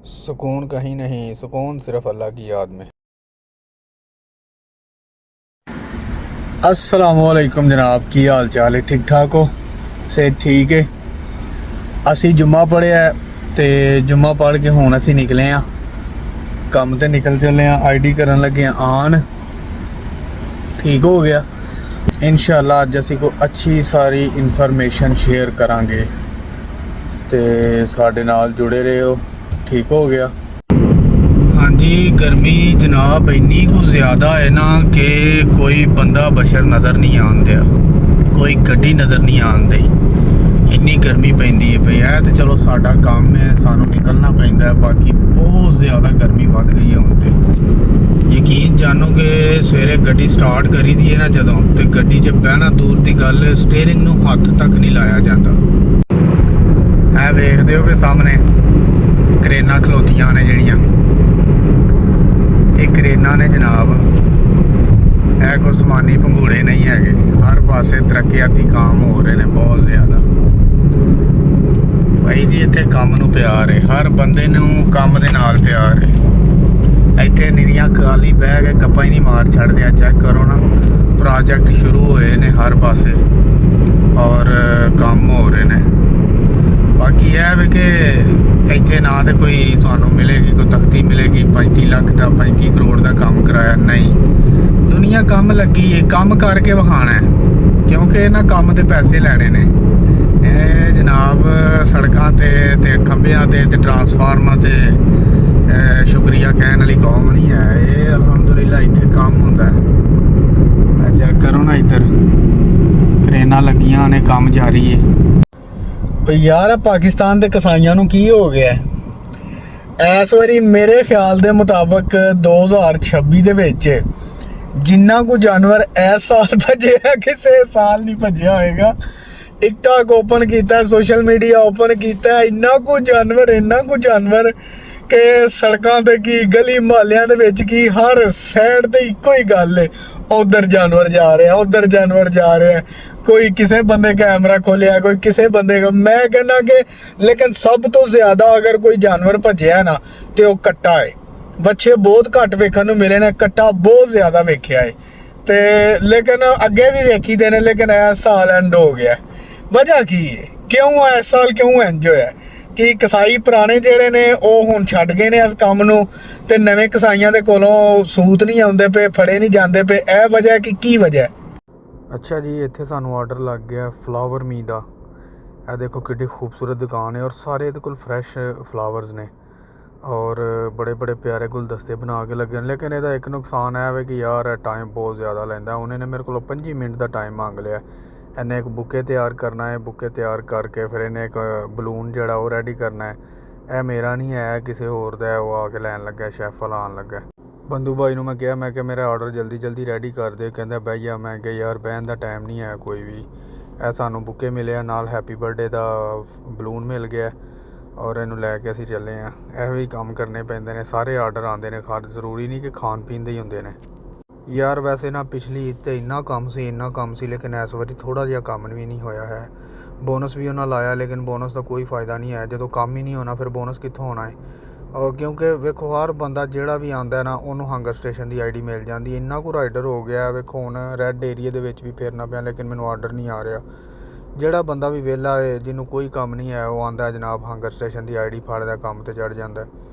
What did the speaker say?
सुकून कहीं नहीं, सुकून सिर्फ अल्लाह की याद में। अस्सलामुअलैकुम जनाब, की हाल चाल है? ठीक ठाक हो? सेहत ठीक है? असी जुम्मा पढ़िया तो जुम्मा पढ़ के हुण असी निकले हाँ काम ते निकल चले हाँ। ID करन लगे आन ठीक हो गया इंशाअल्लाह। अज असी कोई अच्छी सारी इन्फॉर्मेशन शेयर करांगे ते साडे नाल जुड़े रहो। ठीक हो गया। हाँ जी, गर्मी जनाब इन्नी कुछ ज़्यादा है ना कि कोई बंदा बशर नज़र नहीं आन दिया, कोई गड्डी नज़र नहीं आन दी। इन्नी गर्मी पैंदी है पई है। तो चलो साडा काम है, सानू निकलना पैंदा है। बाकी बहुत ज़्यादा गर्मी वध गई है हुण ते। यकीन जानो कि सवेरे गड्डी स्टार्ट करी दी है ना जदों, तो गड्डी 'च बहना दूर की गल, स्टेयरिंग नूं हत्थ तक नहीं लाया जाता। है वेखदे हो कि सामने क्रेनां खलोतियां ने ਜਿਹੜੀਆਂ, ਇਹ क्रेनां ने जनाब। है कोई समानी भंगूड़े नहीं है, हर पासे तरक्याती काम हो रहे हैं बहुत ज़्यादा। भाई जी इत्थे काम नूं प्यार है, हर बंदे नूं काम दे नाल प्यार है। इत्थे निरियां खाली बह के गप्पां ही नहीं मार छड़दे। चेक करो ना, प्रोजेक्ट शुरू होए ने हर पासे और काम हो रहे हैं। बाकी यह है कि इत्थे ना तो कोई तुहानू मिलेगी, कोई तख्ती मिलेगी 35 लाख का 35 करोड़ का काम कराया, नहीं। दुनिया काम लगी है, काम करके विखाना है, क्योंकि इन्हां काम के पैसे लैने ने। जनाब सड़कों ते खंभियां ते ट्रांसफार्मर ते शुक्रिया कहने वाली कौम नहीं है। ये अलहमदुलिल्लाह इत्थे काम होंदा है। चेक करो ना, इधर क्रेनां लगियां ने, काम जारी है। यार पाकिस्तान के कसाइयां नूं की हो गया इस वारी? मेरे ख्याल के मुताबिक 2026 दे विच जिन्ना को जानवर इस साल भजे है, किसी साल नहीं भजया होएगा। टिकटॉक ओपन किया, सोशल मीडिया ओपन किया, इन्ना को जानवर कि सड़कों ते की गली मुहल्लियां दे विच की हर साइड ते इक्को ही गल है, उधर जानवर जा रहे हैं, उधर जानवर जा रहे हैं। कोई किसी बंदे कैमरा खोलिया, कोई किसी बंदे का। मैं कहना कि लेकिन सब तो ज़्यादा अगर कोई जानवर भजया ना तो वह कट्टा है। बच्चे बहुत घट वेखण नूं मिले ने, कट्टा बहुत ज़्यादा वेख्या है। तो लेकिन अगे भी वेखी दे ने, लेकिन इस साल एंड हो गया। वजह की है, क्यों इस साल क्यों इंज होया कि कसाई पुराने जिहड़े ने वो हुण छड्ड गए ने इस काम नूं, ते नਵੇਂ कसाईयां दे कोलों सूत नहीं आउंदे पे, फड़े नहीं जाते पे। यह वजह की वजह? अच्छा जी, इत्थे सानू आर्डर लग गया फ्लावर मी दा। यह देखो कितनी खूबसूरत दुकान है और सारे इहदे कोल फ्रैश फ्लावर्स ने और बड़े बड़े प्यारे गुलदस्ते बना के लगे। लेकिन ਇਹਦਾ एक नुकसान है कि यार टाइम बहुत ज़्यादा लैंदा। उन्होंने मेरे को 25 मिनट का टाइम मांग लिया। इन्हें एक बुके तैयार करना है, बुके तैयार करके फिर इन्हें एक बलून जड़ा वो रेडी करना है। यह मेरा नहीं है, किसी होर दा है। वो आके लैन लगा, शेफ वाला आन लगा। बंधू भाई नूं मैं कहा, मैं कि मेरा ऑर्डर जल्दी जल्दी रेडी कर दे। कहंदा बह जा। मैं कहा यार बहन का टाइम नहीं है कोई भी। ਇਹ सानू बुके मिले नाल हैप्पी बर्थडे का बलून मिल गया और इनू लैके असीं चले हाँ। ਇਹੋ ही काम करने पैंदे ने, सारे आर्डर आते हैं। जरूरी नहीं कि खान पीन दे ही होंदे ने। यार वैसे ना पिछली ईद ते इन्ना काम सी, लेकिन इस वारी थोड़ा जिहा काम भी नहीं होया है। बोनस भी उन्हें लाया, लेकिन बोनस का कोई फ़ायदा नहीं है। जो काम ही नहीं होना फिर बोनस कित्थों होना है? और क्योंकि वेखो हर बंदा जिहड़ा भी आंदा है ना, उन्होंने हंगर स्टेशन की ID मिल जाती। इन्ना को राइडर हो गया वेखो, हुण रैड एरिए दे विच भी फिरना पिया, लेकिन मैनू आर्डर नहीं आ रहा। जिहड़ा बंदा भी वेला है, जिन्होंने कोई काम नहीं है, वो आंदा जनाब हंगर स्टेशन की ID फड़दा, काम ते चढ़ जाता है।